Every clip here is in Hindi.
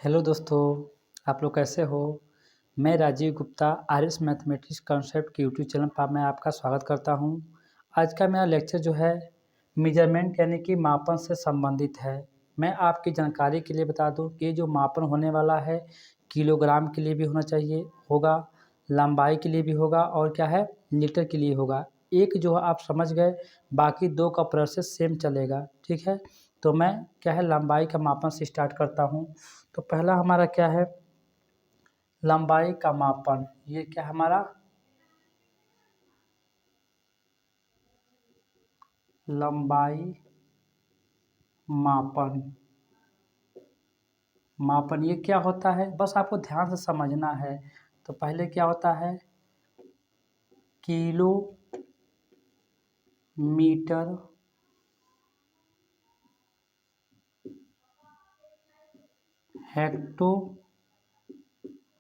हेलो दोस्तों, आप लोग कैसे हो? मैं राजीव गुप्ता आर्यस मैथमेटिक्स कॉन्सेप्ट के यूट्यूब चैनल पर मैं आपका स्वागत करता हूं। आज का मेरा लेक्चर जो है मेजरमेंट यानी कि मापन से संबंधित है। मैं आपकी जानकारी के लिए बता दूं कि जो मापन होने वाला है किलोग्राम के लिए भी होना चाहिए होगा, लंबाई के लिए भी होगा और क्या है लीटर के लिए होगा। एक जो आप समझ गए, बाकी दो का प्रोसेस सेम चलेगा। ठीक है, तो मैं क्या है लंबाई का मापन से स्टार्ट करता हूँ। तो पहला हमारा क्या है लंबाई का मापन। ये क्या हमारा लंबाई मापन। ये क्या होता है बस आपको ध्यान से समझना है। तो पहले क्या होता है kilometre hecto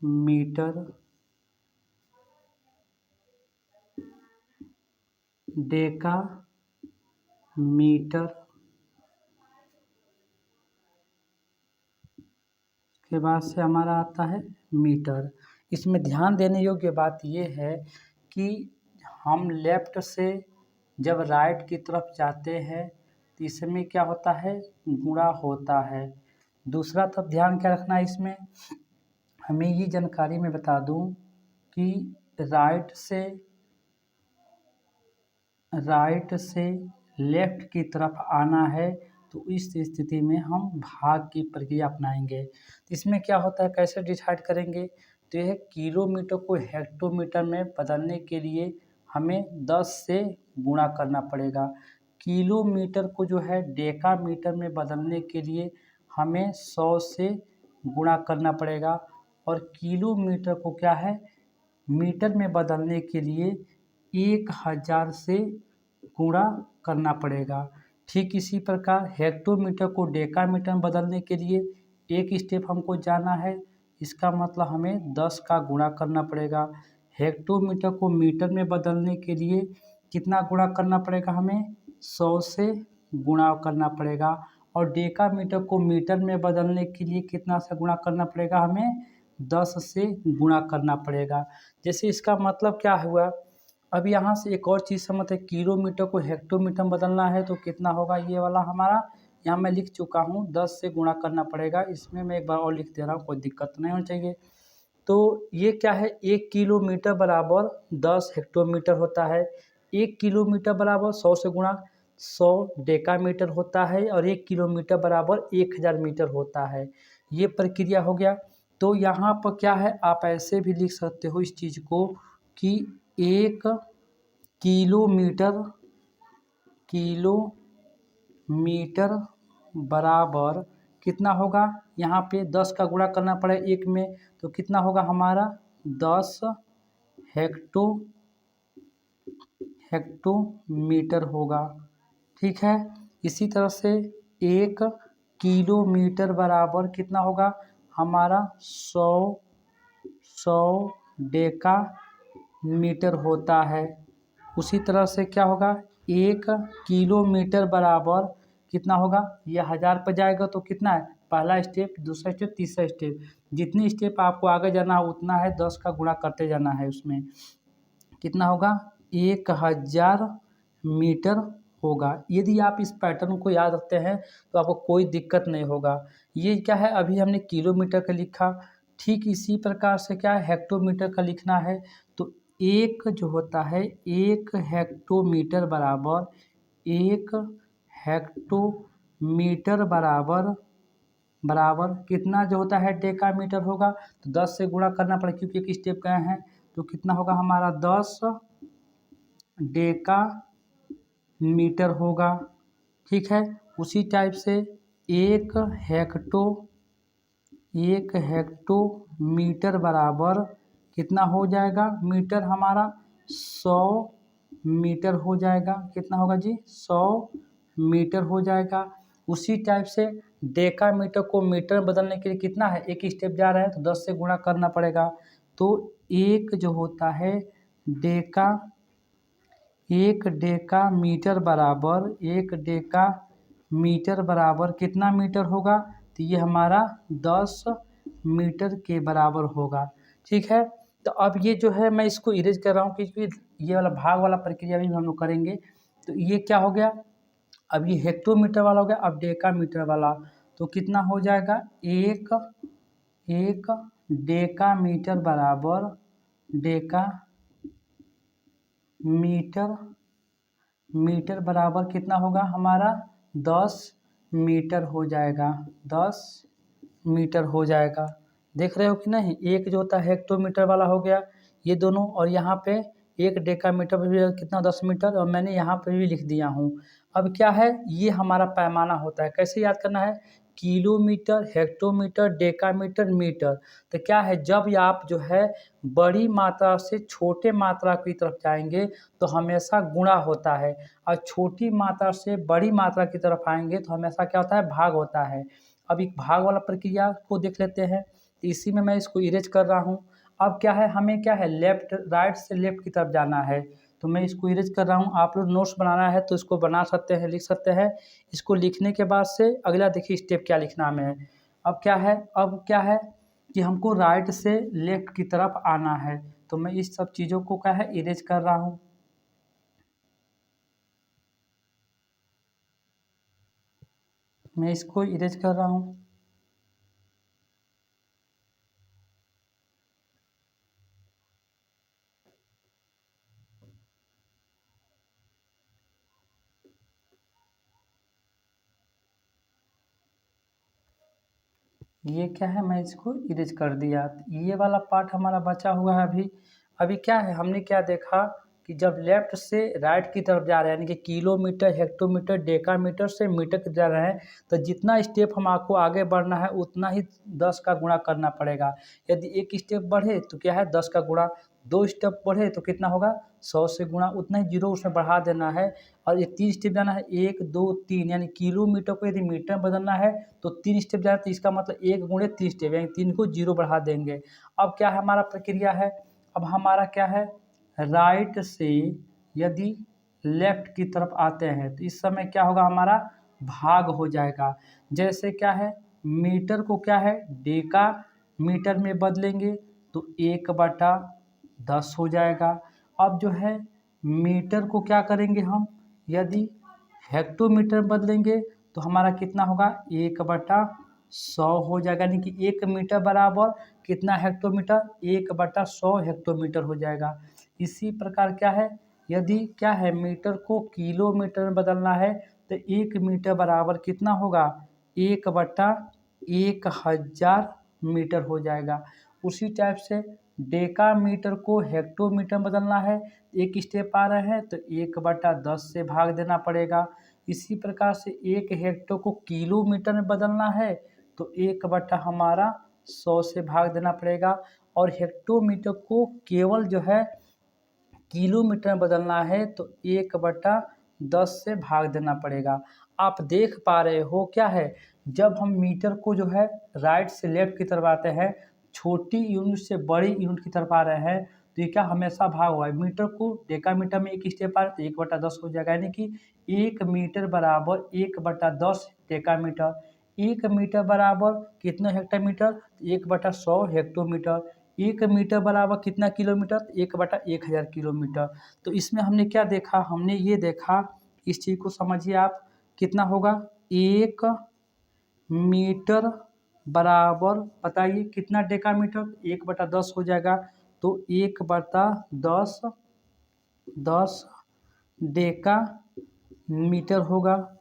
metre decametre के बाद से हमारा आता है मीटर। इसमें ध्यान देने योग्य बात यह है कि हम लेफ्ट से जब राइट की तरफ जाते हैं तो इसमें क्या होता है गुणा होता है। दूसरा तब ध्यान क्या रखना है इसमें, हमें ये जानकारी मैं बता दूं कि राइट से लेफ्ट की तरफ आना है तो इस स्थिति में हम भाग की प्रक्रिया अपनाएंगे। इसमें क्या होता है कैसे डिसाइड करेंगे, तो यह किलोमीटर को हेक्टोमीटर में बदलने के लिए हमें 10 से गुणा करना पड़ेगा। किलोमीटर को जो है डेकामीटर में बदलने के लिए हमें 100 से गुणा करना पड़ेगा और किलोमीटर को क्या है मीटर में बदलने के लिए 1000 से गुणा करना पड़ेगा। ठीक इसी प्रकार हेक्टोमीटर को डेकामीटर में बदलने के लिए एक स्टेप हमको जाना है, इसका मतलब हमें 10 का गुणा करना पड़ेगा। हेक्टोमीटर को मीटर में बदलने के लिए कितना गुणा करना पड़ेगा, हमें 100 से गुणा करना पड़ेगा। और डेकामीटर को मीटर में बदलने के लिए कितना से गुणा करना पड़ेगा, हमें 10 से गुणा करना पड़ेगा। जैसे इसका मतलब क्या हुआ, अब यहाँ से एक और चीज़ समझते हैं, किलोमीटर को हेक्टोमीटर में बदलना है तो कितना होगा, ये वाला हमारा यहाँ मैं लिख चुका हूँ 10 से गुणा करना पड़ेगा। इसमें मैं एक बार और लिख दे रहा हूँ, कोई दिक्कत नहीं होनी चाहिए। तो ये क्या है 1 किलोमीटर बराबर 10 हेक्टोमीटर होता है। 1 किलोमीटर बराबर 100 से गुणा 100 डेकामीटर होता है और 1 किलोमीटर बराबर 1000 मीटर होता है। ये प्रक्रिया हो गया। तो यहाँ पर क्या है आप ऐसे भी लिख सकते हो इस चीज़ को कि 1 किलोमीटर बराबर कितना होगा, यहाँ पे 10 का गुणा करना पड़ेगा 1 में तो कितना होगा हमारा 10 हेक्टोमीटर होगा। ठीक है, इसी तरह से 1 किलोमीटर बराबर कितना होगा हमारा 100 डेका मीटर होता है। उसी तरह से क्या होगा 1 किलोमीटर बराबर कितना होगा, ये 1000 पर जाएगा तो कितना है पहला स्टेप, दूसरा स्टेप, तीसरा स्टेप, जितनी स्टेप आपको आगे जाना है उतना है 10 का गुणा करते जाना है। उसमें कितना होगा 1000 मीटर होगा। यदि आप इस पैटर्न को याद रखते हैं तो आपको कोई दिक्कत नहीं होगा। ये क्या है अभी हमने किलोमीटर का लिखा, ठीक इसी प्रकार से क्या है हेक्टोमीटर का लिखना है। तो एक जो होता है 1 हेक्टोमीटर बराबर 1 हेक्टोमीटर बराबर कितना जो होता है डेकामीटर होगा। तो 10 से गुणा करना पड़ेगा क्योंकि एक स्टेप गए हैं। तो कितना होगा हमारा 10 डेका मीटर होगा। ठीक है, उसी टाइप से 1 हेक्टोमीटर बराबर कितना हो जाएगा मीटर हमारा 100 मीटर हो जाएगा। कितना होगा जी 100 मीटर हो जाएगा। उसी टाइप से डेकामीटर को मीटर में बदलने के लिए कितना है एक स्टेप जा रहा है तो 10 से गुणा करना पड़ेगा। तो एक जो होता है एक डेका मीटर बराबर कितना मीटर होगा, तो ये हमारा 10 मीटर के बराबर होगा। ठीक है, तो अब ये जो है मैं इसको इरेज कर रहा हूँ क्योंकि ये वाला भाग वाला प्रक्रिया भी हम लोग करेंगे। तो ये क्या हो गया, अब ये हेक्टोमीटर वाला हो गया, अब डेकामीटर वाला। तो कितना हो जाएगा, एक डेकामीटर बराबर मीटर बराबर कितना होगा हमारा, 10 मीटर हो जाएगा, 10 मीटर हो जाएगा। देख रहे हो कि नहीं, एक जो होता है हेक्टोमीटर वाला हो गया ये दोनों, और यहाँ पे एक डेकामीटर पर भी कितना 10 मीटर, और मैंने यहाँ पे भी लिख दिया हूँ। अब क्या है, ये हमारा पैमाना होता है, कैसे याद करना है, किलोमीटर, हेक्टोमीटर, डेकामीटर, मीटर। तो क्या है, जब आप जो है बड़ी मात्रा से छोटे मात्रा की तरफ जाएंगे तो हमेशा गुणा होता है, और छोटी मात्रा से बड़ी मात्रा की तरफ आएंगे तो हमेशा क्या होता है, भाग होता है। अब एक भाग वाला प्रक्रिया को देख लेते हैं, तो इसी में मैं इसको इरेज कर रहा हूँ। अब क्या है, हमें क्या है, राइट से लेफ्ट की तरफ जाना है, तो मैं इसको इरेज कर रहा हूँ। आप लोग नोट्स बनाना है तो इसको बना सकते हैं, लिख सकते हैं। इसको लिखने के बाद से अगला देखिए स्टेप क्या लिखना हमें है। अब क्या है कि हमको राइट से लेफ्ट की तरफ आना है, तो मैं इस सब चीज़ों को क्या है, इरेज कर रहा हूँ। मैं इसको इरेज कर रहा हूँ। ये क्या है, मैं इसको इरेज कर दिया। ये वाला पार्ट हमारा बचा हुआ है अभी। अभी क्या है, हमने क्या देखा कि जब लेफ्ट से राइट की तरफ जा रहे हैं, यानी कि किलोमीटर, हेक्टोमीटर, डेकामीटर से मीटर की जा रहे हैं, तो जितना स्टेप हम आपको आगे बढ़ना है उतना ही 10 का गुणा करना पड़ेगा। यदि एक स्टेप बढ़े तो क्या है, 10 का गुणा, 2 स्टेप बढ़े तो कितना होगा, 100 से गुणा, उतना ही जीरो उसमें बढ़ा देना है। और ये 3 स्टेप जाना है, 1 2 3, यानी किलोमीटर को यदि मीटर में बदलना है तो 3 स्टेप जाना है, तो इसका मतलब 1 गुणे 3 स्टेप, यानी 3 को जीरो बढ़ा देंगे। अब क्या है हमारा प्रक्रिया है, अब हमारा क्या है, राइट से यदि लेफ्ट की तरफ आते हैं तो इस समय क्या होगा, हमारा भाग हो जाएगा। जैसे क्या है, मीटर को क्या है, डेका मीटर में बदलेंगे तो 1/10 हो जाएगा। अब जो है मीटर को क्या करेंगे हम, यदि हेक्टोमीटर बदलेंगे तो हमारा कितना होगा, 1/100 हो जाएगा, यानी कि 1 मीटर बराबर कितना हेक्टोमीटर, 1/100 हेक्टोमीटर हो जाएगा। इसी प्रकार क्या है, यदि क्या है, मीटर को किलोमीटर में बदलना है तो 1 मीटर बराबर कितना होगा, 1/1000 मीटर हो जाएगा। उसी टाइप से डेकामीटर को हेक्टोमीटर में बदलना है, एक स्टेप आ रहे हैं तो 1/10 से भाग देना पड़ेगा। इसी प्रकार से एक हेक्टो को किलोमीटर में बदलना है तो 1/100 से भाग देना पड़ेगा। और हेक्टोमीटर को केवल जो है किलोमीटर में बदलना है तो 1/10 से भाग देना पड़ेगा। आप देख पा रहे हो क्या है, जब हम मीटर को जो है राइट से लेफ्ट की तरफ आते हैं, छोटी यूनिट से बड़ी यूनिट की तरफ आ रहे हैं, तो ये क्या हमेशा भाग हुआ है। मीटर को डेकामीटर में एक स्टेप आ रहा है तो 1/10 हो जाएगा, यानी कि 1 मीटर बराबर 1/10 डेकामीटर। 1 मीटर बराबर कितना हेक्टोमीटर, 1/100 हेक्टोमीटर। 1 मीटर बराबर कितना किलोमीटर, 1/1000 किलोमीटर। तो इसमें हमने क्या देखा, हमने ये देखा, इस चीज़ को समझिए आप, कितना होगा, 1 मीटर बराबर, बताइए कितना डेकामीटर, 1/10 हो जाएगा, तो 1/10 डेका मीटर होगा।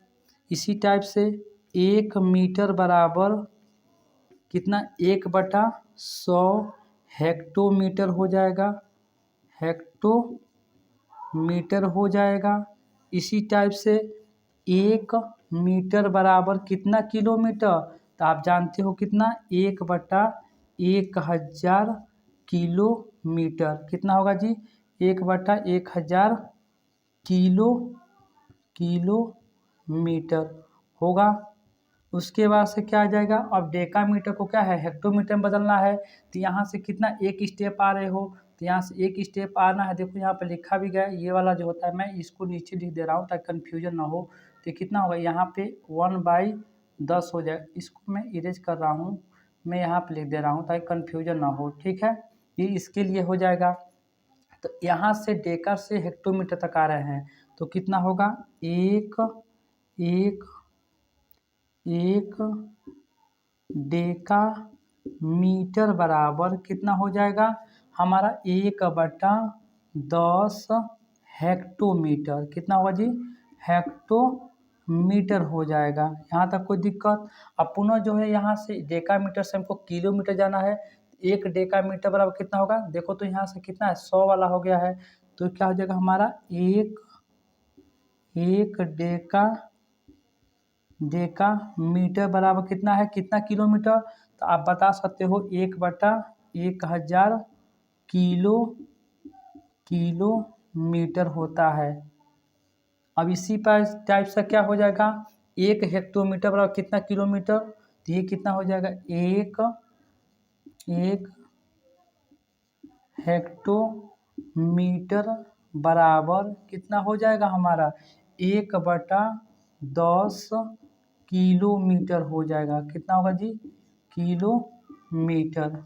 इसी टाइप से 1 मीटर बराबर कितना, 1/100 हेक्टोमीटर हो जाएगा, हेक्टोमीटर हो जाएगा। इसी टाइप से 1 मीटर बराबर कितना किलोमीटर, तो आप जानते हो कितना, 1/1000 किलोमीटर। कितना होगा जी, 1/1000 किलोमीटर होगा। उसके बाद से क्या आ जाएगा, अब डेकामीटर को क्या है, हेक्टोमीटर में बदलना है, तो यहाँ से कितना, एक स्टेप आ रहे हो तो यहाँ से एक स्टेप आना है। देखो यहाँ पर लिखा भी गया है, ये वाला जो होता है, मैं इसको नीचे लिख दे रहा हूँ ताकि कन्फ्यूजन ना हो। तो कितना होगा, यहाँ पे 1/10 हो जाए, इसको मैं इरेज कर रहा हूँ। मैं यहाँ पे लिख दे रहा हूँ ताकि कन्फ्यूजन ना हो, ठीक है। ये इसके लिए हो जाएगा। तो यहाँ से डेका से हेक्टोमीटर तक आ रहे हैं तो कितना होगा, एक एक एक डेका मीटर बराबर कितना हो जाएगा हमारा, 1/10 हेक्टोमीटर। कितना होगा जी, हेक्टोमीटर हो जाएगा। यहाँ तक कोई दिक्कत। अब पुनः जो है यहाँ से डेका मीटर से हमको किलोमीटर जाना है। एक डेका मीटर बराबर कितना होगा, देखो तो यहाँ से कितना है, 100 वाला हो गया है। तो क्या हो जाएगा हमारा, एक डेका मीटर बराबर कितना है, कितना किलोमीटर। तो आप बता सकते हो 1/1000 किलोमीटर होता है। अब इसी पर टाइप से क्या हो जाएगा, एक हेक्टोमीटर बराबर कितना किलोमीटर। तो ये कितना हो जाएगा, एक हेक्टोमीटर बराबर कितना हो जाएगा हमारा, 1/10 किलोमीटर हो जाएगा। कितना होगा जी, किलोमीटर।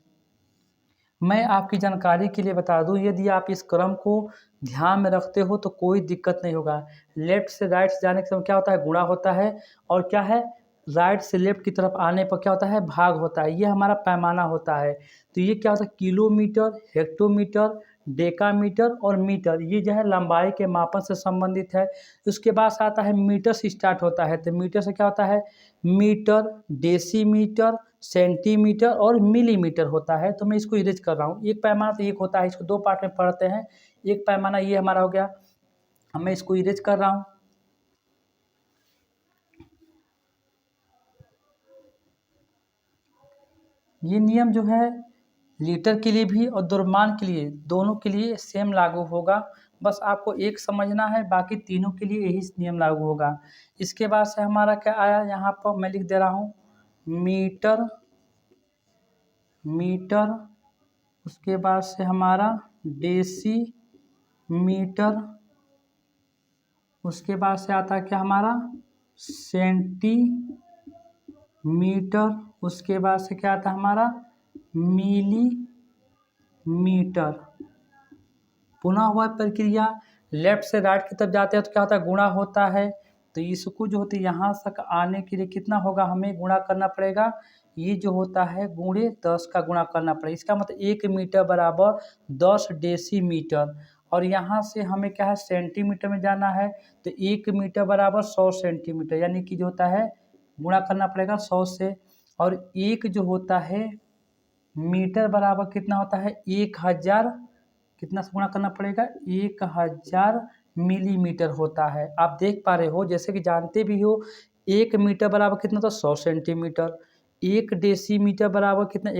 मैं आपकी जानकारी के लिए बता दूं, यदि आप इस क्रम को ध्यान में रखते हो तो कोई दिक्कत नहीं होगा। लेफ्ट से राइट जाने के समय क्या होता है, गुणा होता है, और क्या है, राइट से लेफ्ट की तरफ आने पर क्या होता है, भाग होता है। ये हमारा पैमाना होता है। तो ये क्या होता है, किलोमीटर, हेक्टोमीटर, डेकामीटर और मीटर, ये जो है लंबाई के मापन से संबंधित है। उसके बाद से आता है मीटर से स्टार्ट होता है। तो मीटर से क्या होता है, मीटर, डेसीमीटर, सेंटीमीटर और मिलीमीटर होता है। तो मैं इसको इरेज कर रहा हूँ। एक पैमाना तो एक होता है, इसको दो पार्ट में पढ़ते हैं। एक पैमाना ये हमारा हो गया, मैं इसको इरेज कर रहा हूँ। ये नियम जो है लीटर के लिए भी और द्रव्यमान के लिए, दोनों के लिए सेम लागू होगा। बस आपको एक समझना है, बाकी तीनों के लिए यही नियम लागू होगा। इसके बाद से हमारा क्या आया, यहाँ पर मैं लिख दे रहा हूँ मीटर, उसके बाद से हमारा डेसीमीटर, उसके बाद से आता है क्या हमारा सेंटीमीटर, उसके बाद से क्या आता है हमारा मिलीमीटर। पुनः वह प्रक्रिया लेफ्ट से राइट की तरफ जाते हैं तो क्या होता है, गुणा होता है। तो इसको जो होती है यहाँ तक आने के लिए कितना होगा, हमें गुणा करना पड़ेगा। ये जो होता है गुणे 10 का गुणा करना पड़ेगा। इसका मतलब 1 मीटर बराबर 10 डेसीमीटर। और यहाँ से हमें क्या है, सेंटीमीटर में जाना है। तो 1 मीटर बराबर 100 सेंटीमीटर, यानी कि जो होता है गुणा करना पड़ेगा 100 से। और एक जो होता है मीटर बराबर कितना होता है, 1000, कितना से गुणा करना पड़ेगा, 1000 मिलीमीटर होता है। आप देख पा रहे हो, जैसे कि जानते भी हो, 1 मीटर बराबर कितना था, 100 सेंटीमीटर। 1 डेसीमीटर बराबर कितना,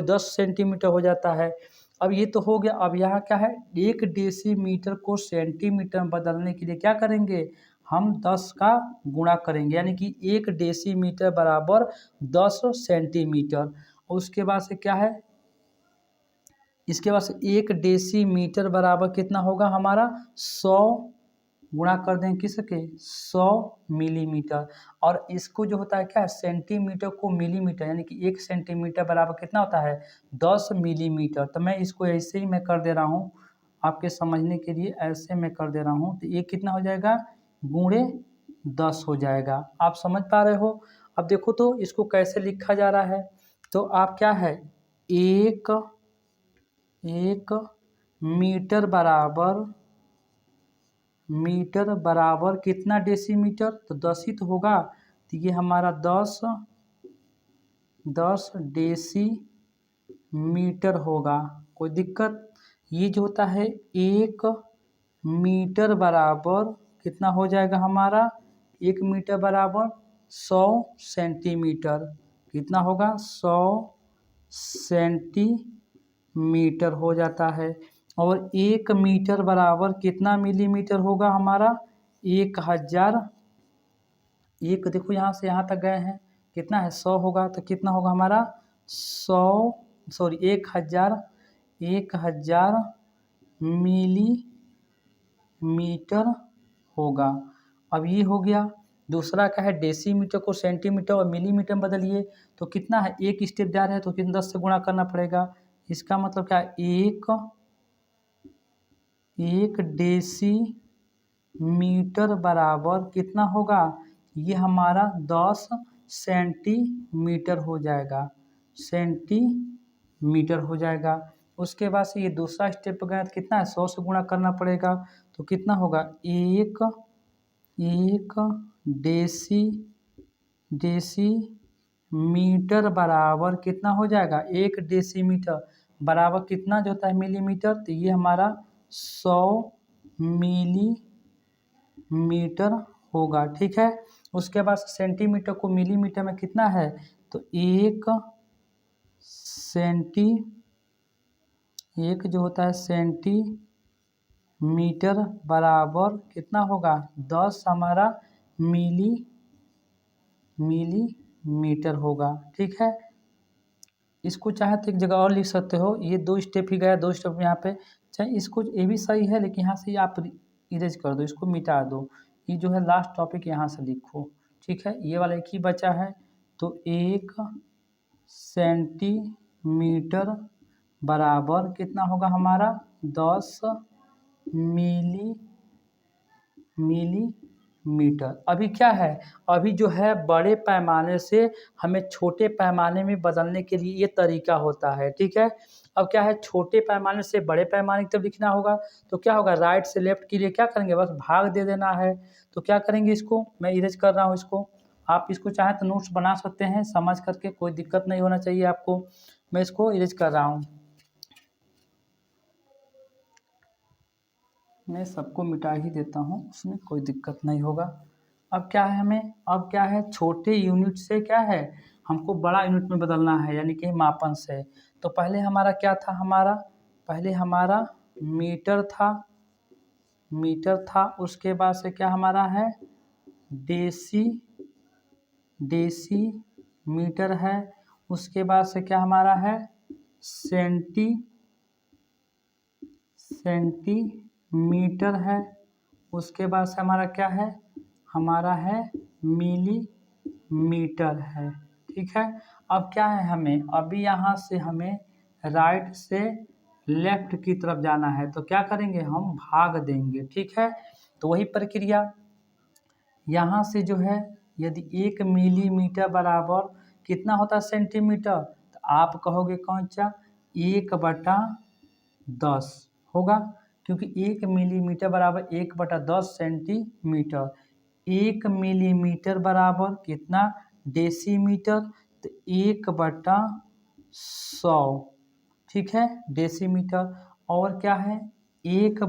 10 सेंटीमीटर हो जाता है। अब ये तो हो गया। अब यहाँ क्या है, 1 डेसीमीटर को सेंटीमीटर में बदलने के लिए क्या करेंगे, हम 10 का गुणा करेंगे, यानी कि 1 डेसीमीटर बराबर 10 सेंटीमीटर। और उसके बाद से क्या है, इसके बाद से 1 डेसीमीटर बराबर कितना होगा हमारा, 100 गुणा कर दें किसके, 100 मिलीमीटर। और इसको जो होता है क्या है, सेंटीमीटर को मिलीमीटर, यानी कि 1 सेंटीमीटर बराबर कितना होता है, 10 मिलीमीटर। तो मैं इसको ऐसे ही मैं कर दे रहा हूँ आपके समझने के लिए, ऐसे मैं कर दे रहा हूँ। तो ये कितना हो जाएगा, गुणे 10 हो जाएगा। आप समझ पा रहे हो। अब देखो तो इसको कैसे लिखा जा रहा है। तो आप क्या है, एक मीटर बराबर कितना डेसीमीटर, तो 10 ही तो होगा। तो ये हमारा 10 डेसीमीटर होगा। कोई दिक्कत। ये जो होता है 1 मीटर बराबर कितना हो जाएगा हमारा, 1 मीटर बराबर 100 सेंटीमीटर। कितना होगा, 100 सेंटीमीटर हो जाता है। और 1 मीटर बराबर कितना मिलीमीटर होगा हमारा, 1000। एक देखो यहाँ से यहाँ तक गए हैं, कितना है, 100 होगा। तो कितना होगा हमारा 1000 मिलीमीटर होगा। अब ये हो गया। दूसरा क्या है, डेसीमीटर को सेंटीमीटर और मिलीमीटर में बदलिए तो कितना है, एक स्टेप जा रहा है तो कितना 10 से गुणा करना पड़ेगा। इसका मतलब क्या है, एक डेसीमीटर बराबर कितना होगा, ये हमारा 10 सेंटीमीटर हो जाएगा, सेंटीमीटर हो जाएगा। उसके बाद से ये दूसरा स्टेप पर गया तो कितना है, 100 से गुणा करना पड़ेगा तो कितना होगा, एक डेसीमीटर बराबर कितना हो जाएगा, एक डेसीमीटर बराबर कितना जो होता है मिलीमीटर, तो ये हमारा 100 मिलीमीटर होगा। ठीक है, उसके बाद सेंटीमीटर को मिलीमीटर में कितना है, तो एक जो होता है सेंटीमीटर बराबर कितना होगा, 10 हमारा मिलीमीटर होगा। ठीक है, इसको चाहे तो एक जगह और लिख सकते हो, ये 2 स्टेप ही गया, 2 स्टेप यहाँ पे, चाहे इसको ये भी सही है लेकिन यहाँ से आप इरेज कर दो, इसको मिटा दो, ये जो है लास्ट टॉपिक यहाँ से लिखो। ठीक है, ये वाला एक ही बचा है, तो 1 सेंटीमीटर बराबर कितना होगा हमारा, 10 मिलीमीटर। अभी क्या है, अभी जो है बड़े पैमाने से हमें छोटे पैमाने में बदलने के लिए ये तरीका होता है। ठीक है, अब क्या है, छोटे पैमाने से बड़े पैमाने की तरफ लिखना होगा तो क्या होगा, राइट से लेफ्ट के लिए क्या करेंगे, बस भाग दे देना है। तो क्या करेंगे, इसको मैं इरेज कर रहा हूँ, इसको आप इसको चाहें तो नोट्स बना सकते हैं समझ करके, कोई दिक्कत नहीं होना चाहिए आपको। मैं इसको इरेज कर रहा हूँ, मैं सबको मिटा ही देता हूँ, उसमें कोई दिक्कत नहीं होगा। अब क्या है, अब क्या है, छोटे यूनिट से क्या है, हमको बड़ा यूनिट में बदलना है, यानी कि मापन से। तो पहले हमारा क्या था, पहले हमारा मीटर था, उसके बाद से क्या हमारा है, डेसीमीटर है, उसके बाद से क्या हमारा है, सेंटीमीटर है, उसके बाद से हमारा क्या है, हमारा है मिलीमीटर है। ठीक है, अब क्या है, हमें अभी यहाँ से हमें राइट से लेफ्ट की तरफ जाना है, तो क्या करेंगे, हम भाग देंगे। ठीक है, तो वही प्रक्रिया यहाँ से जो है, यदि 1 मिलीमीटर बराबर कितना होता है सेंटीमीटर, तो आप कहोगे कौन सा, 1/10 होगा, क्योंकि 1 मिलीमीटर बराबर 1/10 सेंटीमीटर। 1 मिलीमीटर बराबर कितना, डेसीमीटर, तो 1/100। ठीक है, डेसीमीटर। और क्या है, 1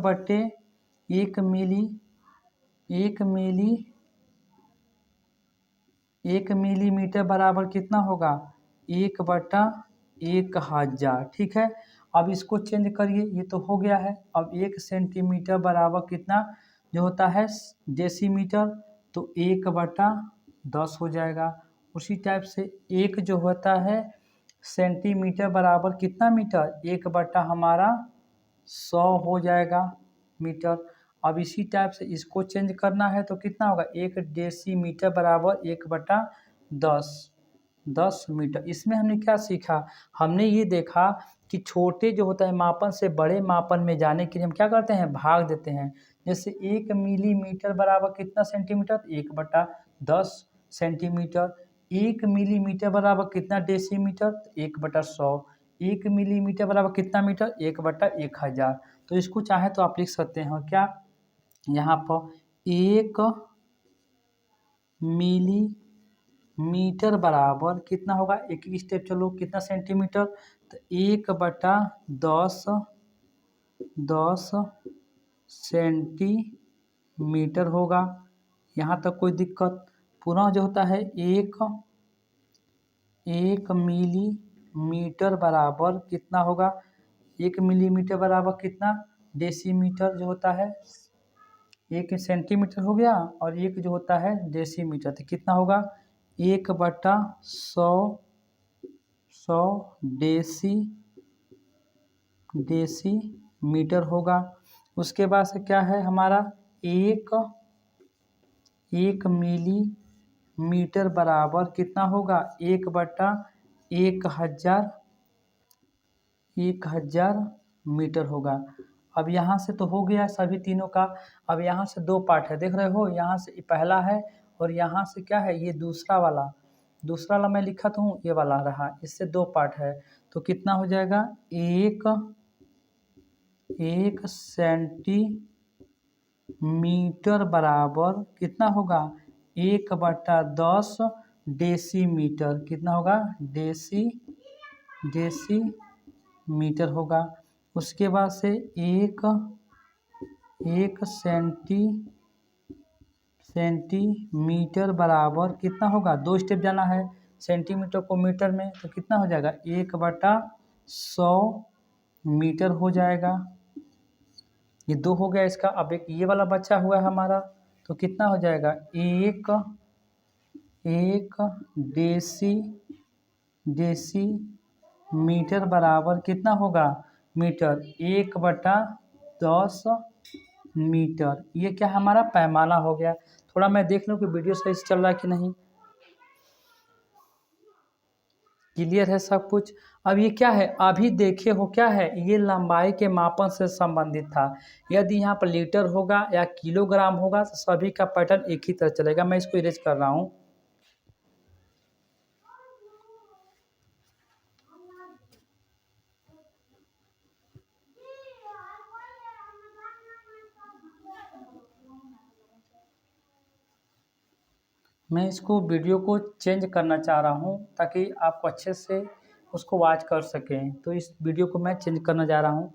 मिलीमीटर बराबर कितना होगा, 1/1000। ठीक है, अब इसको चेंज करिए, ये तो हो गया है। अब 1 सेंटीमीटर बराबर कितना जो होता है डेसीमीटर, तो 1/10 हो जाएगा। उसी टाइप से एक जो होता है सेंटीमीटर बराबर कितना मीटर, 1/100 हो जाएगा मीटर। अब इसी टाइप से इसको चेंज करना है तो कितना होगा, 1 डेसीमीटर बराबर 1/10 मीटर। इसमें हमने क्या सीखा, हमने ये देखा कि छोटे जो होता है मापन से बड़े मापन में जाने के लिए हम क्या करते हैं, भाग देते हैं। जैसे 1 मिलीमीटर बराबर कितना सेंटीमीटर, 1/10 सेंटीमीटर। 1 मिलीमीटर बराबर कितना डेसीमीटर, 1/100। 1 मिलीमीटर बराबर कितना मीटर, 1/1000। तो इसको चाहे तो आप लिख सकते हैं क्या, यहाँ पर 1 मिलीमीटर बराबर कितना होगा, एक एक स्टेप चलो, कितना सेंटीमीटर, तो 1/10 सेंटीमीटर होगा। यहाँ तक कोई दिक्कत, पुनः जो होता है 1 मिलीमीटर बराबर कितना होगा, 1 मिलीमीटर बराबर कितना, डेसीमीटर जो होता है, 1 सेंटीमीटर हो गया और 1 जो होता है डेसीमीटर, तो कितना होगा, 1/100 डेसीमीटर होगा। उसके बाद से क्या है हमारा, 1 मिलीमीटर बराबर कितना होगा 1/1000 मीटर होगा। अब यहाँ से तो हो गया सभी तीनों का। अब यहाँ से दो पार्ट है, देख रहे हो, यहाँ से पहला है और यहाँ से क्या है, ये दूसरा वाला मैं लिखा तो हूँ, ये वाला रहा, इससे दो पार्ट है। तो कितना हो जाएगा, एक सेंटीमीटर बराबर कितना होगा 1/10 डेसीमीटर। कितना होगा, डेसीमीटर होगा। उसके बाद से एक सेंटीमीटर बराबर कितना होगा, दो स्टेप जाना है सेंटीमीटर को मीटर में, तो कितना हो जाएगा 1/100 मीटर हो जाएगा। ये दो हो गया इसका। अब एक ये वाला बचा हुआ है हमारा, तो कितना हो जाएगा एक डेसीमीटर बराबर कितना होगा मीटर, 1/10 मीटर। ये क्या हमारा पैमाना हो गया। थोड़ा मैं देख लूँ कि वीडियो सही से चल रहा है कि नहीं। क्लियर है सब कुछ। अब ये क्या है, अभी देखे हो क्या है, ये लंबाई के मापन से संबंधित था। यदि यहाँ पर लीटर होगा या किलोग्राम होगा तो सभी का पैटर्न एक ही तरह चलेगा। मैं इसको इरेज कर रहा हूँ। मैं इसको वीडियो को चेंज करना चाह रहा हूँ ताकि आप अच्छे से उसको वॉच कर सकें। तो इस वीडियो को मैं चेंज करना जा रहा हूँ।